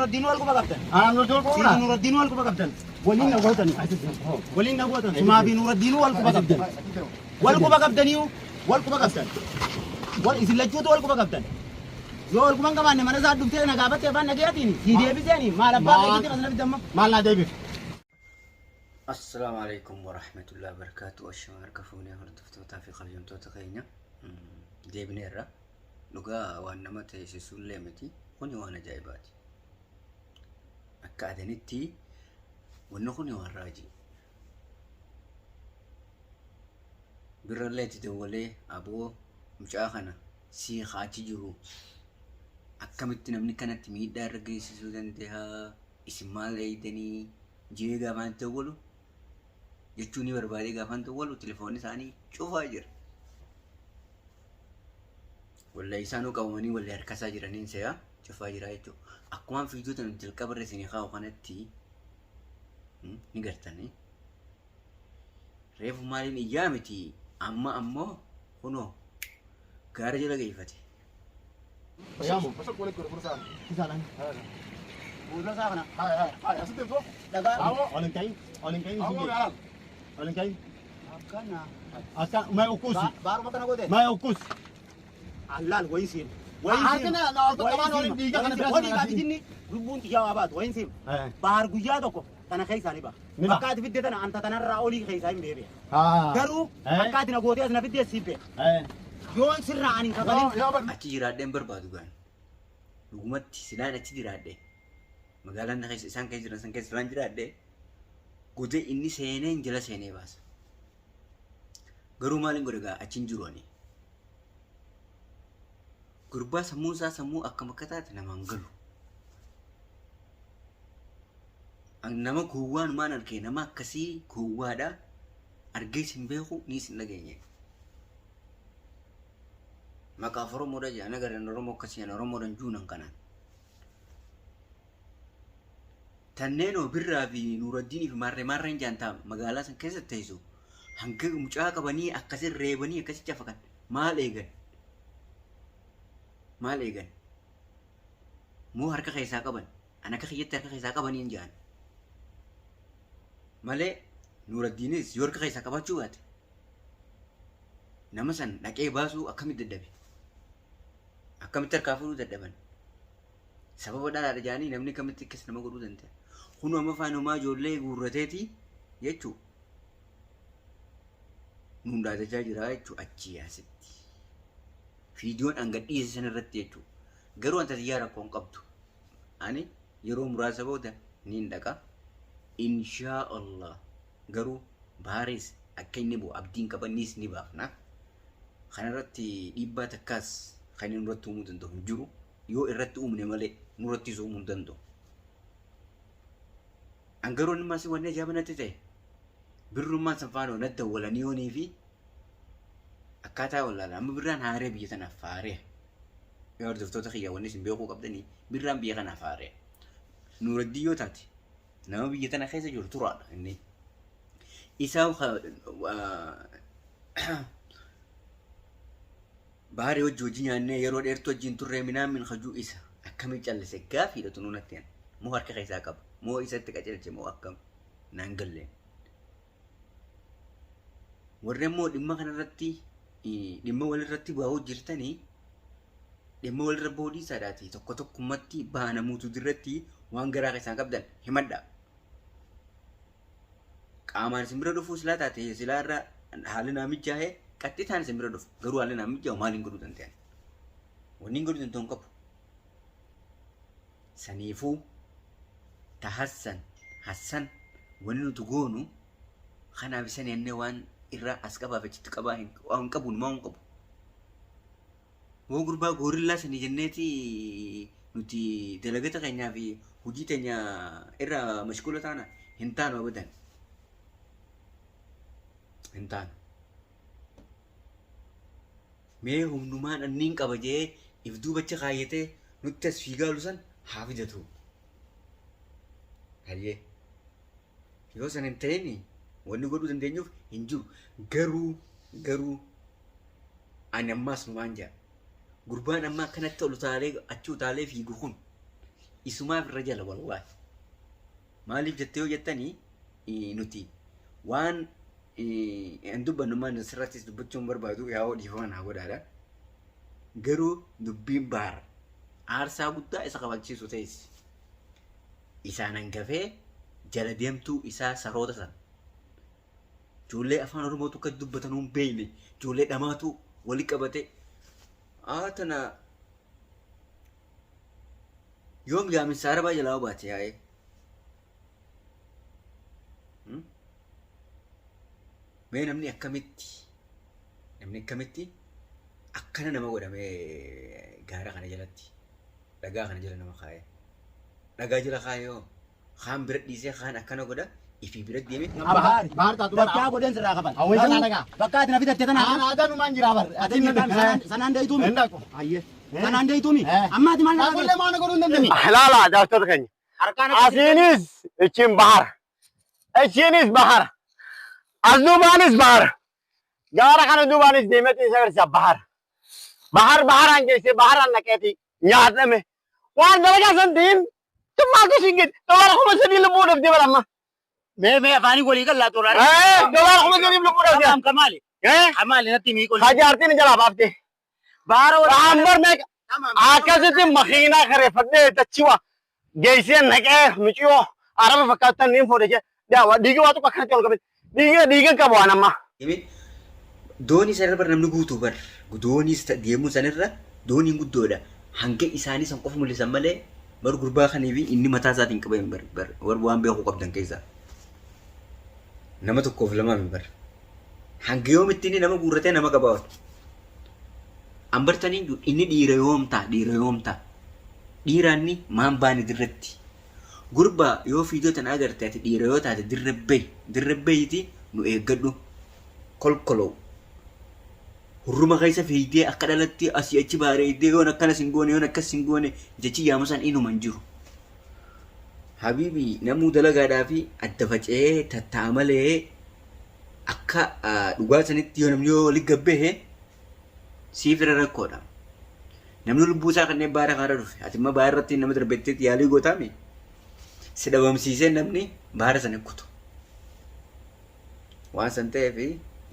نور الدين والكوبا كابتن أنا نور الدين نور الدين والكوبا كابتن ولين نبوتن ولين نبوتن ما بين نور الدين والكوبا كابتن والكوبا كابتن يو والكوبا كابتن والإذا لجوت والكوبا كابتن يو والكوبا كمان ما نزاد دكتور نجابت يبان نجياتيني سيدي بيجاني ما لبا كده مثلا بدم ما لا ديبي. السلام عليكم ورحمة الله وبركاته. الشمار كفوني هردفتو تافي خليهم توتقينا ديبني الرا لقا وانما تيسسون ليمتي خوني وانا جايباتي أكادنيتي ونخوني وراجي برلتي دولي أبو مشاخنا سي خاتي جرو أكملتنا من كانت ميدا رجيس سودان تها اسمال ايدني جيغا فان تولو يجوني بربادي غافان تولو تليفوني ثاني شوف اجر ولا يسانو قواني ولا هركسا جرانين سيا شوف اجر ايتو اكوان فيديو تن تلقبر سيني خاو قناتي نغرتني ريف مالين ايامتي اما هنو كارجي لغيفتي يامو بس أقول لك فرصة كسالان ولا ساخنا هاي أصدق فوق دغا أولين كاين أولين كاين كنا أكان ما يوكوسي بار متنا غودي ما يوكوس علال ويسين عارفنا لا طبعا أولين ديجا أنا ودي قاعد تجيني ربون تجاوبات وين سيم بار غيادكو انا خيساني با فكات فيدتنا انت تنرى اولي خيسان بيبي درو فكات نغوتي اسنا فيدي سيبي يون سر عني كغالين achi jiraadheen barbaadu gaan dhugumatti silaan achi jiraadhe magaalaan na keessa isaan keessa jiran san keessa silaan jiraadhe godee inni seeneen jala seenee baasa garuu maaliin godhe gaa achiin jiru ani gurbaa sammuu isaa sammuu akkam akka taate namaan galu nama gowwaan maan argee nama akkasii gowwaadha argee sin beeku ni sin dhageenye maka Oromoo da jana garan Oromoo kasi na Oromoo dan junan kanan tanneno birra fi Nuruddin fi marren janta magala san kesa taiso hanga mucaa qabanii akkasin reebanii akkasi cafakan maal eegan moo harka keessaa qaban ana ka khiyyatti harka keessaa qabanii jaan malee Nuruddinis yoo harka keessaa qabachuu baate nama san dhaqee baasuu akkamitti dadhabe akkamitti harkaa fuudhuu dadhaban sababa dhalaadha jaanii namni kamitti akkas nama godhuu danda'a kun amma faanumaa ijoollee guurrateeti jechuu nuun dhaadachaa jira jechuu achii asitti fiidiyoon hanga dhiyeesse san irratti jechuu garuu wanta xiyyaa rakkoon qabdu ani yeroo muraasa booda niin dhaqa inshaa Allah garuu baaris akka inni bu'u abdiin qabannis ni baafna kanarratti dhiibbaa takkaas kan inni irratti uumuu danda'u hin jiru yoo irratti uumne malee nurratti uumuu hin danda'u angaroon maas wanne jaabanatti ta'e birrummaan sanfaanoo nadda walanii yoonii fi akkaataa wallaala amma birraan haaree biyya tanaaf faaree yoo hordoftoota kiyyaa wanni isin beekuu qabdanii birraan biyya kanaaf faaree Nuruddin yoo taate nama biyya tana keessa jiru turaadha inni isaa bahari wajji nyaannee yeroo dheertu wajjin turree minaan min hajuu isa akkamii callise gaafii dhatu nunatti yan moo harka keessaa qaba moo isatti qacelche moo akkam naan galleen warreen moo dhimma kanarratti dhimma walirratti baa'uu jirtanii dhimma walirra boodii saadhaati tokko tokkummatti baanamuutu dirratti waan garaa keessaan qabdan himadha qaamaan isin bira dhufuu silaa taate silaa irra haalli naamichaa'ee qaxxitaan isin bira dhufu garuu haalli naamichaa'u maaliin godhuu danda'an wanniin godhuu danda'u qabu saniifuu Hassan wanni nuti goonu kanaaf isan ennee waan irraa as qabaaf achitti qabaa hin qabuun maa hin qabu moo gurbaa goorillaa sanii jenneeti nuti dalagata keenyaa fi hojii teenya irraa mashquula taana hin taanu abadan hin taanu mee humnumaan anniin qaba jee if duubacha kaayyatee nutti as fiigaalu san haa fidatu hayyee yoo san hin ta'ini wanni godhuu dandeenyuuf hin jiru garuu ani ammaas numaan jaa gurbaan amma akkanatti ol utaalee achi utaalee fiigu kun isumaaf irra jala wallahi. Maaliif jettee yoo jettanii nuti waan hin dubbannu maan asirrattis dubbachuun barbaadu yaa dhiifama naa godhaadha. Garuu dubbiin baara aarsaa guddaa isa kabachiisu ta'es isaan hangafee jala deemtuu isaa saroota sana. Ijoollee afaan Oromootu akka dubbatan hin beekne ijoollee dhamaatu wali qabate tana yoom gaaminsa arabaa jalaa baate yaa'ee mee namni akkamitti akkana nama godhamee gaara kana jalatti dhagaa kana jala nama kaa'ee dhagaa jala kaa'ee kaan bira dhiisee kaan akkana godha ifi bira deeme Bahar taatu Bakka godhan sirraa qaban. Awwal sana dhagaa. Bakka ati na fitatte tana. Aadaa numaan jira bar. Ati sanaan deeytuumi. Endaqo. Ayyee. Sanaan deeytuumi. Amma ati maal Taa kullee maana godhuu hin dandeenye. Laala daawwattoota keenya. Asiinis ichiin bahara. Ichiinis bahara. As duubaanis bahara. Gaara kana duubaanis deemetee isa agarsiisa bahara. Baharaan geessee baharaan naqeeti nyaatame. Waan dalagaa san ta'in tummaatu singit. Dolara kuma sadii lubbuu dhabdee bara amma. mee afaanii walii galaa toora. Dolara kuma sadii lubbuu dhabdee. Kamaali. Kamaali natti mii qolli. Hajaartiin jalaa baaftee. Baara wal. Ambar meeqa. Akkasitti makiinaa kareeffadhee dachiwa. Geessee naqee miciyoo araba fakkaatan niin fuudhee jee. Daawa dhiigi waa tokko akkanatti ol qabate. Dhiigan qabu waan amma. Doonii sanarra namni guutuu bar doonii deemuu sanarra dooniin guddoodha. Hanga isaanii san qofa mul'isan malee bar gurbaa kanii fi inni mataa isaatiin qaban bar waan beekuu qabdan keessaa. Nama tokkoof lama bar. Hanga yoomitti inni nama guurratee nama qabaawwan. Ambartanii inni dhiira yoomtaa. Dhiiraanni maan baani dirratti. Gurbaa yoo fiidoo tan agarte ati dhiira yoo taate dirrabbeeyti nu eeggadhu kolkoloo. Hurruma keessa fiidee akka dhalatti asii achi baareedee yoon akkana singoone yoon akkas singoone jechi yaamusan inuman jiru. Habiibi namuu dalagaadhaa fi adda facee tatta'a malee akka dhugaa sanitti yoo namni yoo liggabbee siif irra rakkoodha. Namni lubbuu isaa kanneen baara kaara dhufe ati immoo baara irratti nama darbeetteetti yaalii gootaame si dhabamsiisee namni baara sana kutu. Waan san ta'eef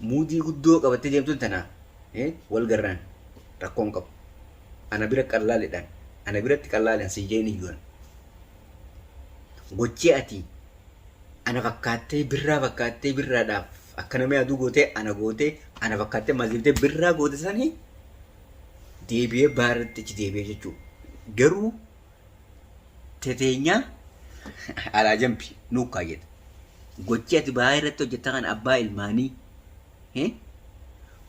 muudii guddoo qabattee deemtuun tanaa wal garraan rakkoon qabu. Ana bira qallaaleedhaan ana biratti qallaaleedhaan si jeen iyyuun. Gochii ati ana fakkaattee birraadhaaf akka namni aduu gootee ana fakkaattee maasiftee birraa goote sanii deebi'ee baarratti achi deebi'ee jechuudha. Garuu teteenyaa alaa jambi nuuf kaayyata. Gochii ati baay'ee irratti hojjetta kan abbaa ilmaanii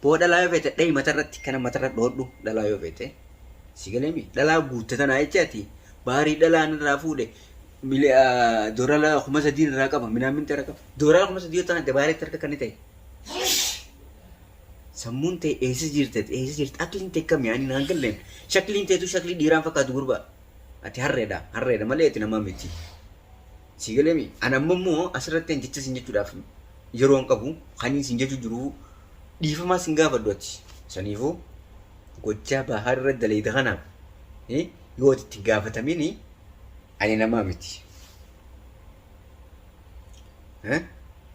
boo dhalaa yoo feete dhahi matarratti kana matarra dhoodhu dhalaa yoo feete si galeemi dhalaa guutte tanaa jechaati baarii dhalaan irraa fuudhe doorala kuma sadii irraa qaba midhaan minti irraa qaba doorala kuma sadii yoo ta'an dabaaleetti harka kan ta'e sammuun ta'e eessa jirte akliin ta'e kam yaani naan galleen shakliin ta'etu shaklii dhiiraan fakkaatu gurbaa ati harreedha malee ati namaa miti si galeemi anammoo asirratti hin jecha sin jechuudhaaf yeroon qabu kaniin sin jechuu jiru dhiifamaa sin gaafadhu ati saniifuu gochaa bahaa irra daleeta kanaaf yoo itti gaafatamiin ani namaa miti.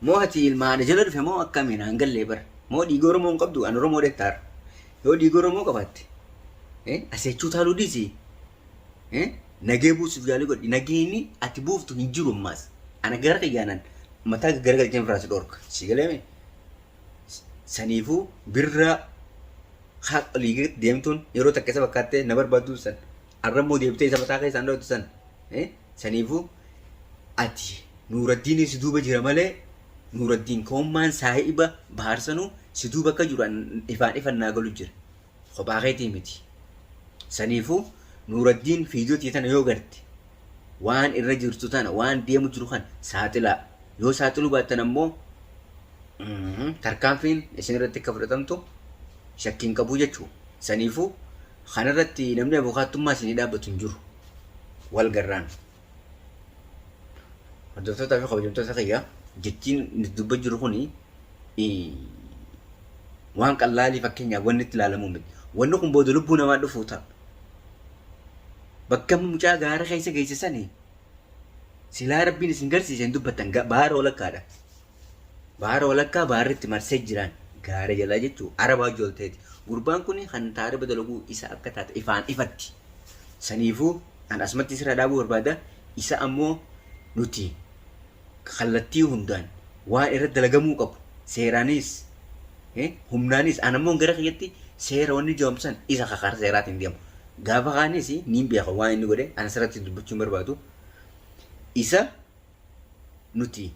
Moo ati ilmaana jala dhufe moo akkamiin hangallee bara moo dhiiga Oromoo hin qabdu an Oromoo deettaara yoo dhiiga Oromoo qabaatte asechuu taaluu dhiisi nagee buusuuf yaalii godhi nageenni ati buuftu hin jiru ammaas ana gara xiyyaanan mataa garagalcheen firaasi dhorka si galeeme saniifuu birraa liigee deemtuun yeroo takka isa fakkaattee na barbaaddu san arrammoo deebitee isa mataa keessaan dhooftu san saniifuu ati Nuuraddiin si duuba jira malee Nuuraddiin koommaan saahiba baharsanuu si duuba akka jiru ifaan naa galu jira kophaa keetii miti saniifuu Nuuraddiin fiidiyoo tana yoo garte waan irra jirtu tana waan deemu jiru kan saaxilaa yoo saaxiluu baattan ammoo tarkaanfiin isin irratti akka fudhatamtu shakkiin qabu jechuudha. Saniifuu kanarratti namni abukaattummaa isinii dhaabbatu hin jiru wal garraan. Hordoftoota fi kabajamtoota kiyyaa jechiin dubba jiru kuni waan qallaalii fakkeenyaaf wanni itti ilaalamu miti. Wanni kun booda lubbuu namaa dhufuu ta'a. bakka mucaa gaara keessa geessisanii silaa rabbiin isin garsiisan dubbatan baara walakkaadha. Baara walakkaa baarritti marsee jiran gaara jalaa jechuu arabaa ijoolteeti. Gurbaan kun kan taariba dalaguu isa akka taate ifaan ifatti. Saniifuu an asumatti sirra dhaabuu barbaada. Isa ammoo nuti kallattii hundaan waan irratti dalagamuu qabu seeraanis humnaanis an ammoo gara kiyyatti seera wanni joomsan isa kakaara seeraatiin deemu. Gaafa kaanis niin beeka waan inni godhe an asirratti dubbachuun barbaadu. Isa nuti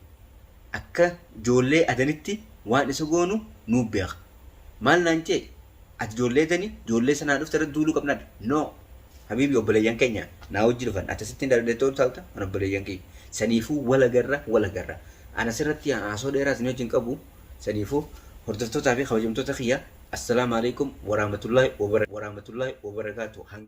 akka ijoollee adanitti waan isa goonu nuu beeka. Maal naan jee ati ijoollee adanii ijoollee sanaa dhufte irratti duuluu qabnaadha. No habiibi obboleeyyan keenya naa wajji dhufan akkasittiin daldaltoota taa'uta an obboleeyyan keenya. Saniifuu wal agarra. An asirratti haasoo dheeraa isin wajjin qabu. Saniifuu hordoftootaa fi kabajamtoota kiyya. Assalaamu alaikum warahmatullahi wabarakatuh.